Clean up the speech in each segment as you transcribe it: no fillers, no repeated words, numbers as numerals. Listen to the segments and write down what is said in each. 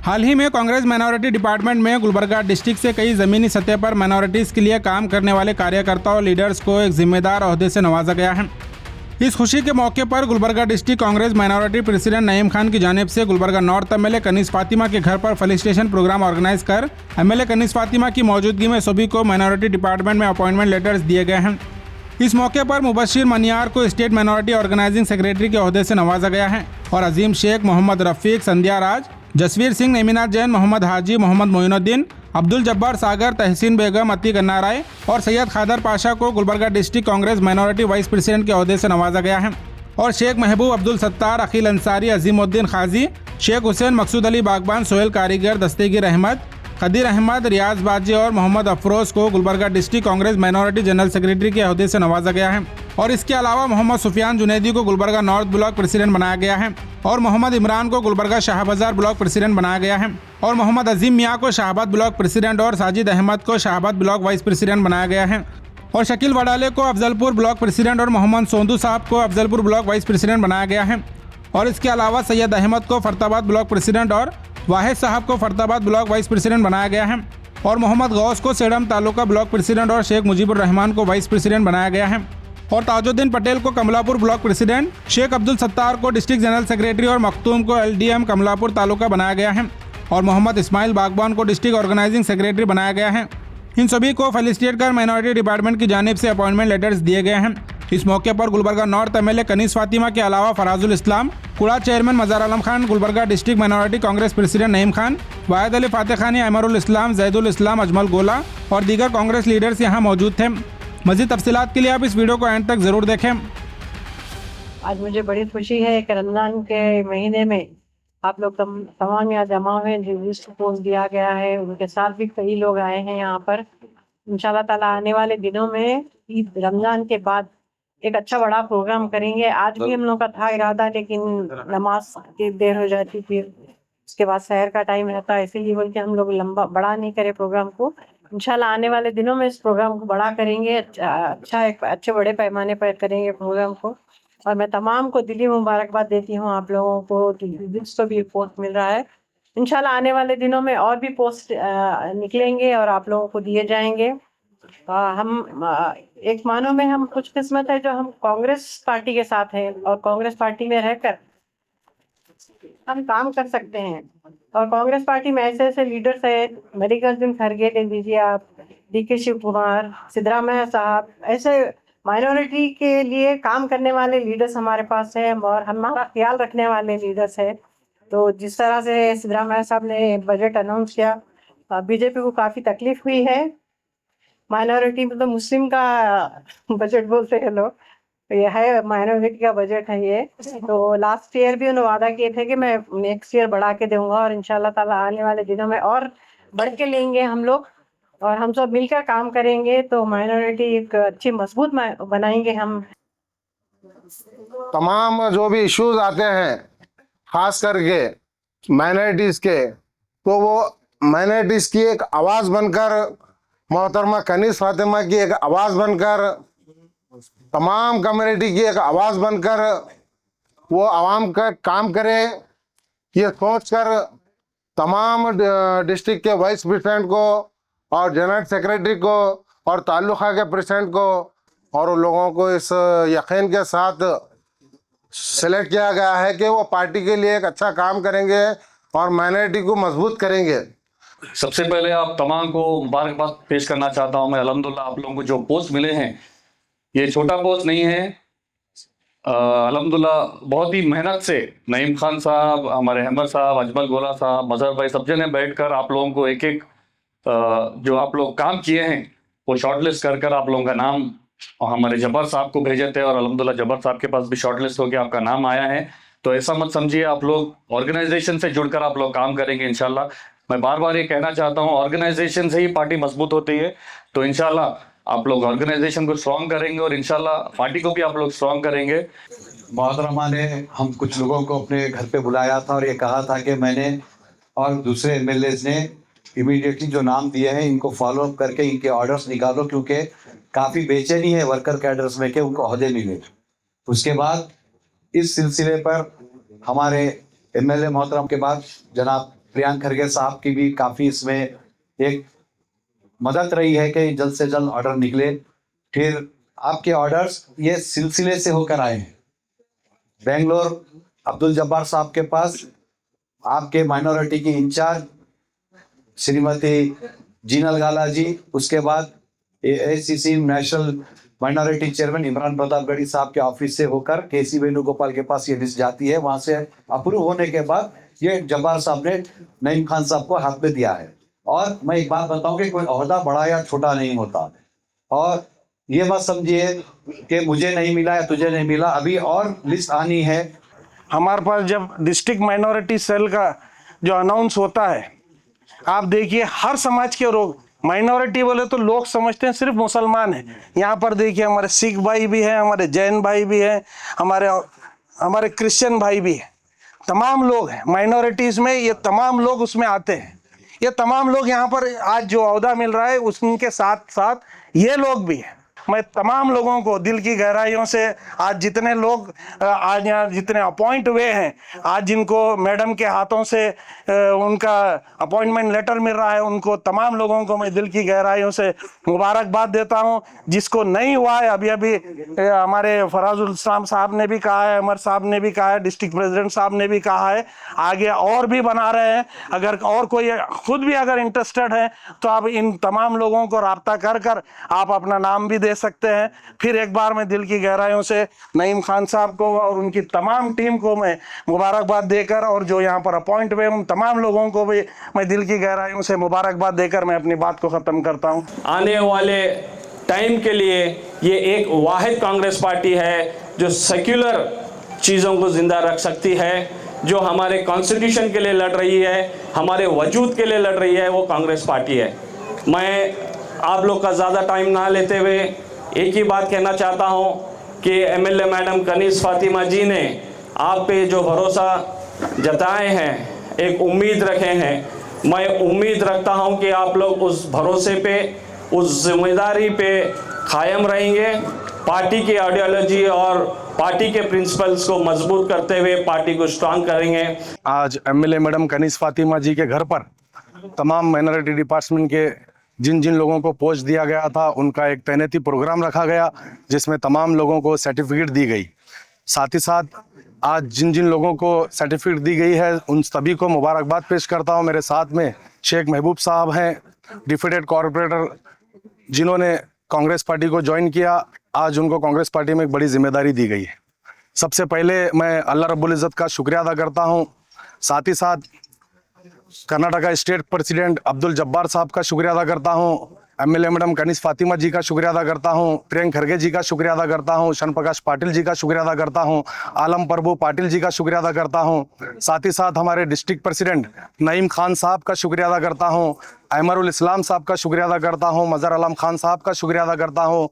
हाल ही में Congress minority department में Gulbarga district से कई ज़मीनी सतह पर माइनॉरिटीज़ के लिए काम करने वाले कार्यकर्ताओं और लीडर्स को एक जिम्मेदार ओहदे से नवाजा गया है। इस खुशी के मौके पर Gulbarga district Congress minority president Naeem Khan की जानिब से गुलबर्गा नॉर्थ एमएलए कनीस फातिमा के घर पर फेलिसिटेशन प्रोग्राम ऑर्गेनाइज कर एमएलए कनीस फातिमा की मौजूदगी में सभी को माइनॉरिटी डिपार्टमेंट में अपॉइंटमेंट लेटर्स दिए गए हैं। इस मौके पर मुबशिर मनियार को स्टेट माइनॉरिटी ऑर्गेनाइजिंग सेक्रेटरी के ओहदे से नवाजा गया है और अजीम शेख, मोहम्मद रफीक, संध्या राज, जसवीर सिंह, नेमिना जैन, मोहम्मद हाजी, मोहम्मद मोइनुद्दीन, अब्दुल जब्बार सागर, तहसीन बेगम, अतीक अन्ना राय और सैयद खादर पाशा को Gulbarga district Congress minority vice president के ओहदे से नवाजा गया है और शेख महबूब, अब्दुल सत्तार, अकील अंसारी, अजीमुद्दीन खाजी, शेख हुसैन, मकसूद अली बागबान, सोहेल कारीगर, दस्तगीर अहमद, कदीर अहमद, रियाज बाजी और मोहम्मद अफरोज को Gulbarga district Congress minority general secretary के ओहदे से नवाजा गया है और इसके अलावा मोहम्मद सुफियान जुनैदी को गुलबर्गा नॉर्थ ब्लॉक प्रेसिडेंट बनाया गया है और मोहम्मद इमरान को गुलबर्गा शाह बाजार ब्लॉक प्रेसिडेंट बनाया गया है और मोहम्मद अजीम मियाँ को शाहबाद ब्लॉक प्रेसिडेंट और साजिद अहमद को शाहबाद ब्लॉक वाइस प्रेसिडेंट बनाया गया है और शकील वडाले को अफजलपुर ब्लॉक प्रेसिडेंट और मोहम्मद सोंदू साहब को अफजलपुर ब्लॉक वाइस प्रेसिडेंट बनाया गया है और इसके अलावा सैयद अहमद को फरताबाद ब्लॉक प्रेसिडेंट और वाहिद साहब को फरताबाद ब्लॉक वाइस प्रेसिडेंट बनाया गया है और मोहम्मद गौस को सेडम तालुका ब्लॉक प्रेसिडेंट और शेख मुजीबुर रहमान को वाइस प्रेसिडेंट बनाया गया है और ताजुद्दीन पटेल को कमलापुर ब्लॉक प्रेसिडेंट, शेख अब्दुल सत्तार को डिस्ट्रिक्ट जनरल सेक्रेटरी और मखतूम को एलडीएम कमलापुर तालुका बनाया गया है और मोहम्मद इस्माइल बागबान को डिस्ट्रिक्ट ऑर्गेनाइजिंग सेक्रेटरी बनाया गया है। इन सभी को फेलिसिटेट कर माइनॉरिटी डिपार्टमेंट की जानिब से अपॉइंटमेंट लेटर्स दिए गए हैं। इस मौके पर गुलबर्गा नॉर्थ एमएलए कनीस फातिमा के अलावा फराजुल इस्लाम, कुड़ा chairman Mazhar Alam Khan, Gulbarga district minority Congress president Naeem Khan, Wahid Ali Fateh Khani, Amrul इस्लाम, जैदुल इस्लाम, अजमल गोला और दीगर कांग्रेस लीडर्स यहाँ मौजूद थे। मज़ीद तफसीलात के लिए आप इस वीडियो को एंड तक ज़रूर देखें। आज मुझे बड़ी खुशी है कि रमज़ान के महीने में आप लोग तमाम यहाँ जमा हुए, जिस पोस्ट दिया गया है उनके साथ भी कई लोग आए हैं यहाँ पर। इंशाल्लाह ताला आने वाले दिनों में ईद रमज़ान के बाद एक अच्छा बड़ा प्रोग्राम करेंगे। आज भी हम लोग का था इरादा, लेकिन नमाज की देर हो जाती थी, उसके बाद शहर का टाइम रहता है, इसीलिए बोल के हम लोग लंबा बड़ा नहीं करे प्रोग्राम को। इंशाल्लाह आने वाले दिनों में इस प्रोग्राम को बड़ा करेंगे, एक अच्छे बड़े पैमाने पर करेंगे प्रोग्राम को। और मैं तमाम को दिली मुबारकबाद देती हूँ आप लोगों को जिसको भी पोस्ट मिल रहा है। इंशाल्लाह आने वाले दिनों में और भी पोस्ट निकलेंगे और आप लोगों को दिए जाएंगे। हम एक मानो में हम खुशकिस्मत है जो हम कांग्रेस पार्टी के साथ हैं और कांग्रेस पार्टी में रहकर हम काम कर सकते हैं। और कांग्रेस पार्टी में ऐसे ऐसे लीडर्स है, मल्लिकार्जुन खड़गे ले लीजिए आप, डीके शिव कुमार, सिद्धरामैया साहब, ऐसे माइनॉरिटी के लिए काम करने वाले लीडर्स हमारे पास हैं और हमारा ख्याल रखने वाले लीडर्स हैं। तो जिस तरह से सिद्धरामैया साहब ने बजट अनाउंस किया, बीजेपी को काफ़ी तकलीफ हुई है। माइनॉरिटी मतलब मुस्लिम का बजट बोलते हैं लोग, तो ये है माइनॉरिटी का बजट है ये। तो लास्ट ईयर भी उन्होंने वादा किए थे कि मैं नेक्स्ट ईयर बढ़ा के दूंगा और इंशाल्लाह ताला आने वाले दिनों में और बढ़ के लेंगे हम लोग और हम सब मिलकर काम करेंगे तो माइनॉरिटी एक अच्छी मजबूत बनाएंगे हम। तमाम जो भी इश्यूज आते हैं खास करके माइनॉरिटीज के, तो वो माइनॉरिटीज की एक आवाज़ बनकर, मोहतरमा कनीस फातिमा की एक आवाज़ बनकर, तमाम कम्युनिटी की एक आवाज़ बनकर वो आवाम का काम करे, ये सोचकर तमाम डिस्ट्रिक्ट के वाइस प्रेसिडेंट को और जनरल सेक्रेटरी को और ताल्लुका के प्रेसिडेंट को और उन लोगों को इस यकीन के साथ सेलेक्ट किया गया है कि वो पार्टी के लिए एक अच्छा काम करेंगे और माइनॉरिटी को मजबूत करेंगे। सबसे पहले आप तमाम को मुबारकबाद पेश करना चाहता हूं मैं। अल्हम्दुलिल्लाह आप लोगों को जो पोस्ट मिले हैं ये छोटा पोस्ट नहीं है। अल्हम्दुलिल्लाह बहुत ही मेहनत से नईम खान साहब, हमारे अहमद साहब, अजमल गोला साहब, मजहर भाई, सब जने बैठकर आप लोगों को एक एक जो आप लोग काम किए हैं वो शॉर्टलिस्ट कर आप लोगों का नाम और हमारे जब्बार साहब को भेजे थे और अल्हम्दुलिल्लाह जब्बार साहब के पास भी शॉर्टलिस्ट होकर आपका नाम आया है। तो ऐसा मत समझिए, आप लोग ऑर्गेनाइजेशन से जुड़कर आप लोग काम करेंगे इंशाल्लाह। मैं बार बार ये कहना चाहता हूँ, ऑर्गेनाइजेशन से ही पार्टी मजबूत होती है। तो इंशाल्लाह आप लोग ऑर्गेनाइजेशन को स्ट्रॉन्ग करेंगे और इंशाल्लाह पार्टी को भी आप लोग स्ट्रॉन्ग करेंगे। मोहतरमा ने हम कुछ लोगों को अपने घर पे बुलाया था और ये कहा था कि मैंने और दूसरे एमएलएज ने इमीडिएटली जो नाम दिए हैं इनको फॉलो अप करके इनके ऑर्डर्स निकालो, क्योंकि काफ़ी बेचैनी है वर्कर कैडर्स में कि उनको ओहदे मिले। उसके बाद इस सिलसिले पर हमारे एमएलए मोहतरम के बाद जनाब प्रियंक खरगे साहब की भी काफ़ी इसमें एक मदद रही है कि जल्द से जल्द ऑर्डर निकले। फिर आपके ऑर्डर्स ये सिलसिले से होकर आए हैं। बेंगलोर अब्दुल जब्बार साहब के पास आपके माइनॉरिटी की इंचार्ज श्रीमती जीनल गाला जी, उसके बाद AICC national minority chairman Imran Pratapgarhi साहब के ऑफिस से होकर KC वेणुगोपाल के पास ये लिस्ट जाती है। वहां से अप्रूव होने के बाद ये जब्बार साहब ने नईम खान साहब को हाथ में दिया है। और मैं एक बात बताऊं कि कोई ओहदा बड़ा या छोटा नहीं होता, और ये मत समझिए कि मुझे नहीं मिला या तुझे नहीं मिला, अभी और लिस्ट आनी है। हमारे पास जब डिस्ट्रिक्ट माइनॉरिटी सेल का जो अनाउंस होता है, आप देखिए हर समाज के लोग, माइनॉरिटी बोले तो लोग समझते हैं सिर्फ मुसलमान हैं। यहाँ पर देखिए हमारे सिख भाई भी हैं, हमारे जैन भाई भी हैं, हमारे क्रिश्चियन भाई भी हैं, तमाम लोग हैं माइनॉरिटीज़ में। ये तमाम लोग उसमें आते हैं। ये तमाम लोग यहाँ पर आज जो ओहदा मिल रहा है उसके साथ साथ ये लोग भी हैं। मैं तमाम लोगों को दिल की गहराइयों से आज जितने लोग आज यहाँ जितने अपॉइंट हुए हैं, आज जिनको मैडम के हाथों से उनका अपॉइंटमेंट लेटर मिल रहा है, उनको तमाम लोगों को मैं दिल की गहराइयों से मुबारकबाद देता हूँ। जिसको नहीं हुआ है, अभी अभी हमारे फराजुल इस्लाम साहब ने भी कहा है, अमर साहब ने भी कहा है, डिस्ट्रिक्ट प्रेसिडेंट साहब ने भी कहा है, आगे और भी बना रहे हैं। अगर और कोई खुद भी अगर इंटरेस्टेड है तो आप इन तमाम लोगों को राब्ता कर कर आप अपना नाम भी दे सकते हैं। फिर एक बार मैं दिल की गहराइयों से नईम खान साहब को और उनकी तमाम टीम को मैं मुबारकबाद देकर, और जो यहाँ पर अपॉइंट हुए उन तमाम लोगों को भी मैं दिल की गहराइयों से मुबारकबाद देकर मैं अपनी बात को ख़त्म करता हूँ। आने वाले टाइम के लिए ये एक वाहिद कांग्रेस पार्टी है जो सेक्युलर चीज़ों को ज़िंदा रख सकती है, जो हमारे कॉन्स्टिट्यूशन के लिए लड़ रही है, हमारे वजूद के लिए लड़ रही है, वो कांग्रेस पार्टी है। मैं आप लोग का ज़्यादा टाइम ना लेते हुए एक ही बात कहना चाहता हूँ कि MLA मैडम कनीज़ फातिमा जी ने आप पे जो भरोसा जताए हैं, एक उम्मीद रखे हैं, मैं उम्मीद रखता हूँ कि आप लोग उस भरोसे पे, उस जिम्मेदारी पे कायम रहेंगे, पार्टी की आइडियोलॉजी और पार्टी के प्रिंसिपल्स को मजबूत करते हुए पार्टी को स्ट्रांग करेंगे। आज MLA मैडम कनीज़ फातिमा जी के घर पर तमाम माइनॉरिटी डिपार्टमेंट के जिन जिन लोगों को पोस्ट दिया गया था उनका एक तैनाती प्रोग्राम रखा गया, जिसमें तमाम लोगों को सर्टिफिकेट दी गई। साथ ही साथ आज जिन जिन लोगों को सर्टिफिकेट दी गई है उन सभी को मुबारकबाद पेश करता हूं। मेरे साथ में शेख महबूब साहब हैं, डिफीटेड कॉरपोरेटर, जिन्होंने कांग्रेस पार्टी को ज्वाइन किया। आज उनको कांग्रेस पार्टी में एक बड़ी जिम्मेदारी दी गई है। सबसे पहले मैं अल्लाह रब्बुल इज़्ज़त का शुक्रिया अदा करता हूं। साथ ही साथ कर्नाटका स्टेट प्रेसिडेंट अब्दुल जब्बार साहब का शुक्रिया अदा करता हूं, MLA मैडम कनीज़ फातिमा जी का शुक्रिया अदा करता हूं, प्रियंक खरगे जी का शुक्रिया अदा करता हूं, शन प्रकाश पाटिल जी का शुक्रिया अदा करता हूं, आलम प्रभु पाटिल जी का शुक्रिया अदा करता हूं। साथ ही साथ हमारे डिस्ट्रिक्ट प्रेसिडेंट नईम खान साहब का शुक्रिया अदा करता हूं, अहमरुल इस्लाम साहब का शुक्रिया अदा करता हूं, मज़हर आलम खान साहब का शुक्रिया अदा करता हूं,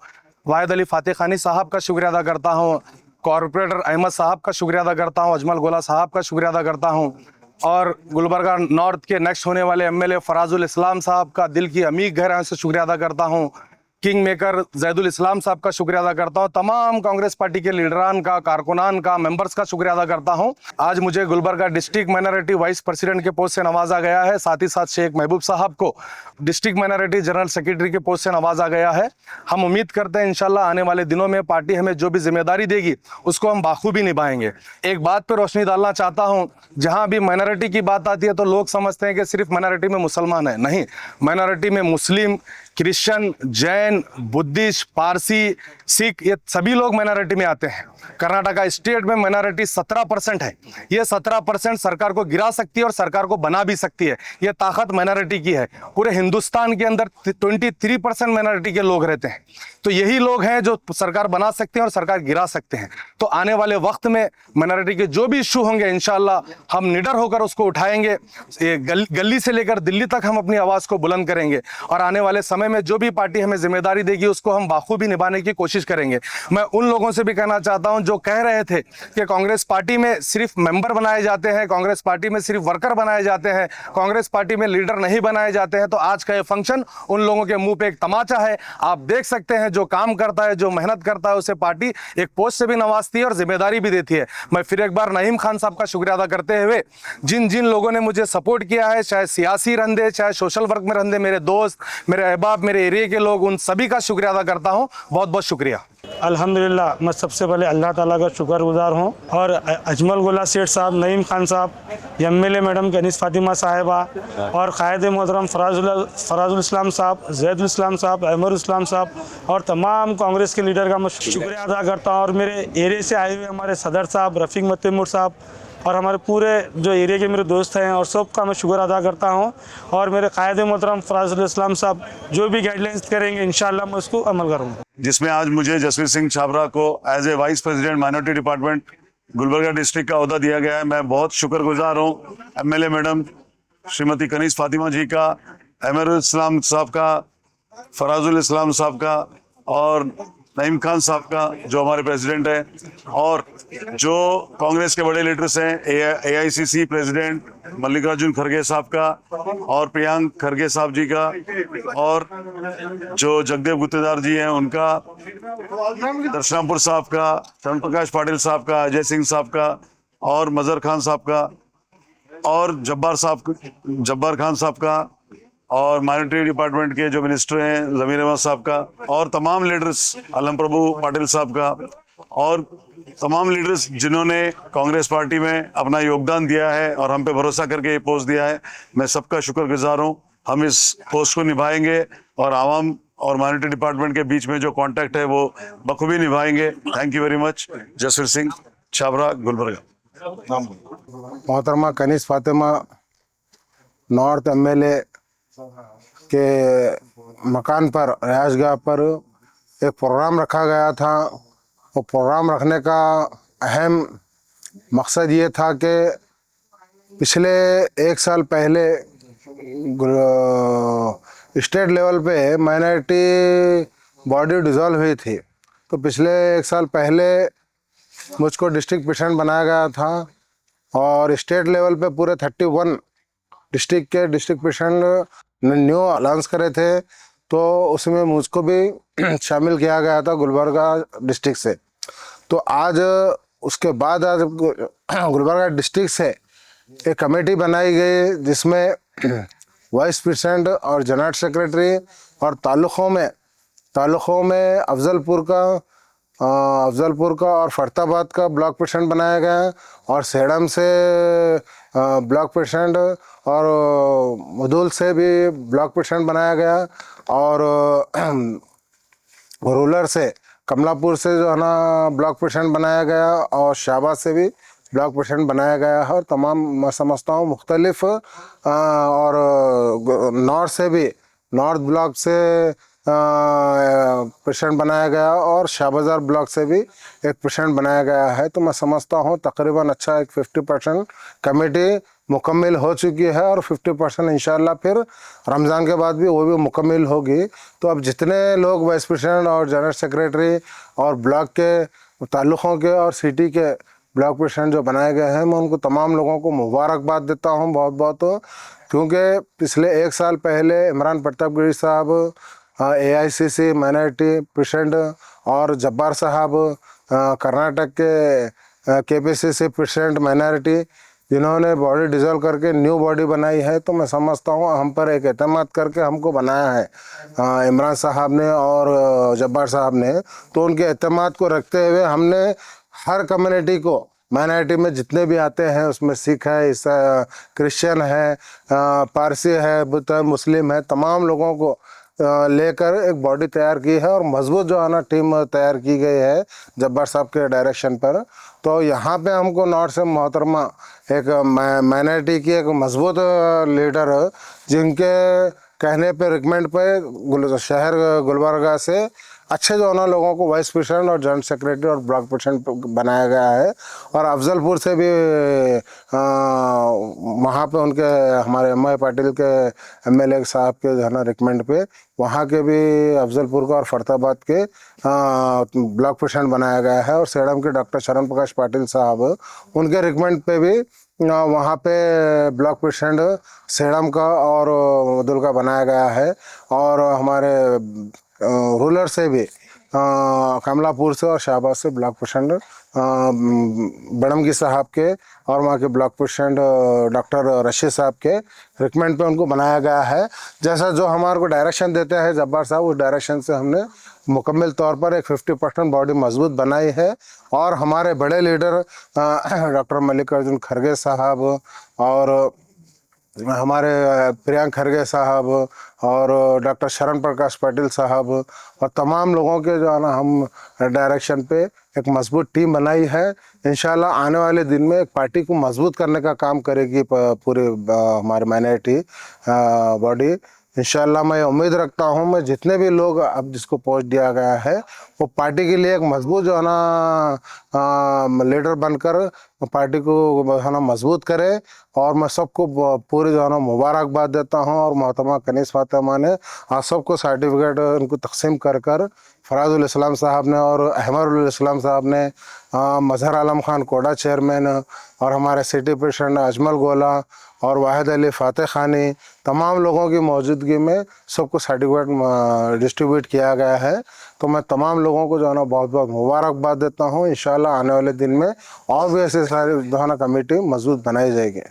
वाहिद अली फातेह खानी साहब का शुक्रिया अदा करता हूं, कॉरपोरेटर अहमद साहब का शुक्रिया अदा करता हूं, अजमल गोला साहब का शुक्रिया अदा करता हूं, और गुलबर्गा नॉर्थ के नेक्स्ट होने वाले MLA फराजुल इस्लाम साहब का दिल की अमीर गहराइयों से शुक्रिया अदा करता हूं, किंग मेकर जैदुल इस्लाम साहब का शुक्रिया अदा करता हूं, तमाम कांग्रेस पार्टी के लीडरान का, कारकुनान का, मेंबर्स का शुक्रिया अदा करता हूं। आज मुझे Gulbarga district minority vice president के पोस्ट से नवाजा गया है। साथ ही साथ शेख महबूब साहब को डिस्ट्रिक्ट माइनॉरिटी जनरल सेक्रेटरी के पोस्ट से नवाजा गया है। हम उम्मीद करते हैं इंशाल्लाह आने वाले दिनों में पार्टी हमें जो भी जिम्मेदारी देगी उसको हम बाखूबी निभाएंगे। एक बात पर रोशनी डालना चाहता हूँ, जहाँ भी माइनॉरिटी की बात आती है तो लोग समझते हैं कि सिर्फ माइनॉरिटी में मुसलमान है। नहीं, माइनॉरिटी में मुस्लिम, क्रिश्चियन, जैन, बुद्धिस्ट, पारसी, सिख, ये सभी लोग माइनॉरिटी में आते हैं। कर्नाटका स्टेट में माइनॉरिटी 17% है। ये 17% सरकार को गिरा सकती है और सरकार को बना भी सकती है। ये ताकत माइनॉरिटी की है। पूरे हिंदुस्तान के अंदर 23% माइनॉरिटी के लोग रहते हैं, तो यही लोग हैं जो सरकार बना सकते हैं और सरकार गिरा सकते हैं। तो आने वाले वक्त में माइनॉरिटी के जो भी इशू होंगे इंशाल्लाह हम निडर होकर उसको उठाएंगे। गली से लेकर दिल्ली तक हम अपनी आवाज़ को बुलंद करेंगे और आने वाले समय में जो भी पार्टी हमें जिम्मेदारी देगी उसको हम बाखूबी निभाने की कोशिश करेंगे। मैं उन लोगों से भी कहना चाहता हूं हूं जो कह रहे थे कि कांग्रेस पार्टी में सिर्फ मेंबर बनाए जाते हैं, कांग्रेस पार्टी में सिर्फ वर्कर बनाए जाते हैं, कांग्रेस पार्टी में लीडर नहीं बनाए जाते हैं, तो आज का ये फंक्शन उन लोगों के मुंह पे एक तमाचा है। आप देख सकते हैं जो काम करता है, जो मेहनत करता है, उसे पार्टी एक पोस्ट से भी नवाजती है और जिम्मेदारी भी देती है। मैं फिर एक बार नईम खान साहब का शुक्रिया अदा करते हुए जिन जिन लोगों ने मुझे सपोर्ट किया है, चाहे सियासी रंधे, चाहे सोशल वर्क में रंधे, मेरे दोस्त, मेरे अहबाब, मेरे एरिया के लोग, उन सभी का शुक्रिया अदा करता हूं। बहुत बहुत शुक्रिया। अल्हम्दुलिल्लाह, मैं सबसे पहले अल्लाह ताला का शुक्रगुजार हूँ और अजमल गोला सेठ साहब, नईम खान साहब, MLA मैडम कनीस फातिमा साहिबा और कायद मोहतरम फराजुल इस्लाम साहब, जैदुल इस्लाम साहब, अहमद इस्लाम साहब और तमाम कांग्रेस के लीडर का मैं शुक्रिया अदा करता हूँ। और मेरे एरिया से आए हुए हमारे सदर साहब, रफ़ीक मत्तैमुर साहब और हमारे पूरे जो एरिया के मेरे दोस्त हैं और सबका मैं शुक्र अदा करता हूं। और मेरे कायद मोहतरम फराजुल इस्लाम साहब जो भी गाइडलाइंस करेंगे इंशाअल्लाह मैं उसको अमल करूंगा। जिसमें आज मुझे जसवीर सिंह छाबरा को as a vice president minority department Gulbarga district का ओहदा दिया गया है। मैं बहुत शुक्रगुजार हूँ MLA मैडम श्रीमती कनीस फातिमा जी का, अहमद इस्लाम साहब का, फराजुल इस्लाम साहब का और नईम खान साहब का जो हमारे प्रेसिडेंट हैं, और जो कांग्रेस के बड़े लीडर्स हैं AICC प्रेसिडेंट मल्लिकार्जुन खड़गे साहब का और प्रियांक खड़गे साहब जी का, और जो जगदेव गुत्तेदार जी हैं उनका, दर्शनापुर साहब का, चरण प्रकाश पाटिल साहब का, अजय सिंह साहब का और मजहर खान साहब का और जब्बार खान साहब का, और माइनॉरिटी डिपार्टमेंट के जो मिनिस्टर हैं ज़मीर अहमद साहब का, और तमाम लीडर्स आलम प्रभु पाटिल साहब का, और तमाम लीडर्स जिन्होंने कांग्रेस पार्टी में अपना योगदान दिया है और हम पे भरोसा करके ये पोस्ट दिया है। मैं सबका शुक्रगुजार हूँ। हम इस पोस्ट को निभाएंगे और आवाम और माइनॉरिटी डिपार्टमेंट के बीच में जो कॉन्टैक्ट है वो बखूबी निभाएंगे। Thank you very much. Jasvir Singh Chhabra, Gulbarga. मोहतरमा कनीस फातिमा नॉर्थ MLA के मकान पर, रिहाइशगाह पर एक प्रोग्राम रखा गया था। वो प्रोग्राम रखने का अहम मकसद ये था कि पिछले 1 साल पहले स्टेट लेवल पे माइनॉरिटी बॉडी डिसॉल्व हुई थी, तो पिछले 1 साल पहले मुझको डिस्ट्रिक्ट प्रेसिडेंट बनाया गया था और स्टेट लेवल पे पूरे 31 डिस्ट्रिक्ट के डिस्ट्रिक्ट प्रेसिडेंट न्यू अलाउंस करे थे, तो उसमें मुझको भी शामिल किया गया था गुलबर्गा डिस्ट्रिक्ट से। तो आज उसके बाद आज गुलबर्गा डिस्ट्रिक्ट से एक कमेटी बनाई गई जिसमें वाइस प्रेसिडेंट और जनरल सेक्रेटरी, और तालुकों में अफजलपुर का और फरताबाद का ब्लॉक प्रेसिडेंट बनाया गया, और सेडम से ब्लॉक प्रेसिडेंट और मुदुल से भी ब्लॉक प्रेसिडेंट बनाया गया, और रूरल से कमलापुर से जो है ना ब्लॉक प्रेसिडेंट बनाया गया, और शाहबाद से भी ब्लॉक प्रेसिडेंट बनाया गया है। और तमाम मैं समझता हूँ मुख्तलिफ, और नॉर्थ से भी, नॉर्थ ब्लॉक से प्रेसिडेंट बनाया गया और शाहबाजार ब्लॉक से भी एक प्रेसिडेंट बनाया गया है। तो मैं समझता हूँ तकरीबन अच्छा एक 50% कमेटी मुकम्मल हो चुकी है, और 50% इंशाल्लाह फिर रमज़ान के बाद भी वो भी मुकम्मल होगी। तो अब जितने लोग वाइस प्रेसिडेंट और जनरल सेक्रेटरी और ब्लॉक के ताल्लुक़ों के और सिटी के ब्लॉक प्रेसिडेंट जो बनाए गए हैं, मैं उनको तमाम लोगों को मुबारकबाद देता हूँ बहुत बहुत, क्योंकि पिछले 1 साल पहले इमरान प्रतापगिरी साहब AICC माइनॉरिटी प्रेसिडेंट और जब्बार साहब कर्नाटक के KPCC प्रेसिडेंट माइनॉरिटी, जिन्होंने बॉडी डिसॉल्व करके न्यू बॉडी बनाई है, तो मैं समझता हूँ हम पर एक एतमाद करके हमको बनाया है इमरान साहब ने और जब्बार साहब ने। तो उनके एतमाद को रखते हुए हमने हर कम्युनिटी को, माइनॉरिटी में जितने भी आते हैं उसमें सिख है, ईसाई, क्रिश्चियन है, पारसी है, बुद्ध है, मुस्लिम है, तमाम लोगों को लेकर एक बॉडी तैयार की है और मजबूत जो है ना टीम तैयार की गई है जब्बार साहब के डायरेक्शन पर। तो यहाँ पे हमको नॉर्थ से मोहतरमा एक माइनॉरिटी की एक मजबूत लीडर, जिनके कहने पे रिकमेंड पे शहर गुलबर्गा से अच्छे जो है ना लोगों को वाइस प्रेसिडेंट और जॉइंट सेक्रेटरी और ब्लॉक प्रेसिडेंट बनाया गया है। और अफजलपुर से भी वहाँ पे उनके हमारे एम.आई. पाटिल के एमएलए साहब के जो है ना रिकमेंड पे वहाँ के भी अफजलपुर का और फरताबाद के ब्लॉक प्रेसिडेंट बनाया गया है। और सेडम के डॉक्टर शरण प्रकाश पाटिल साहब उनके रिकमेंड पे भी वहाँ पे ब्लॉक प्रेसिडेंट सेडम का और मदुल का बनाया गया है। और हमारे रूरल से भी कमलापुर से और शाहबाद से ब्लॉक प्रेसिडेंट बड़मगी साहब के और वहाँ के ब्लॉक प्रेसिडेंट डॉक्टर रशीद साहब के रिकमेंड पे उनको बनाया गया है। जैसा जो हमारे को डायरेक्शन देते हैं जब्बार साहब, उस डायरेक्शन से हमने मुकम्मल तौर पर एक 50% बॉडी मजबूत बनाई है। और हमारे बड़े लीडर डॉक्टर मल्लिकार्जुन खड़गे साहब और हमारे प्रियंक खड़गे साहब और डॉक्टर शरण प्रकाश पाटिल साहब और तमाम लोगों के जो है ना हम डायरेक्शन पे एक मजबूत टीम बनाई है। इंशाल्लाह आने वाले दिन में एक पार्टी को मजबूत करने का काम करेगी पूरे हमारे माइनॉरिटी बॉडी। इंशाल्लाह मैं उम्मीद रखता हूँ मैं जितने भी लोग अब जिसको पोस्ट दिया गया है वो पार्टी के लिए एक मजबूत जो है ना लीडर बनकर पार्टी को है ना मजबूत करे। और मैं सबको पूरी जो है ना मुबारकबाद देता हूँ। और मोहतरमा कनीस फातिमा ने आप सबको सर्टिफिकेट उनको तकसीम कर फराजुल इस्लाम साहब ने और अहमरुल इस्लाम साहब ने, मजहर आलम खान कोड़ा चेयरमैन और हमारे सिटी प्रेसिडेंट अजमल गोला और वाहिद अली फातेह खानी, तमाम लोगों की मौजूदगी में सबको सर्टिफिकेट डिस्ट्रीब्यूट किया गया है। तो मैं तमाम लोगों को जो है ना बहुत बहुत मुबारकबाद देता हूँ। इंशाल्लाह आने वाले दिन में और भी ऐसे सारी जो है ना कमेटी मजबूत बनाई जाएगी।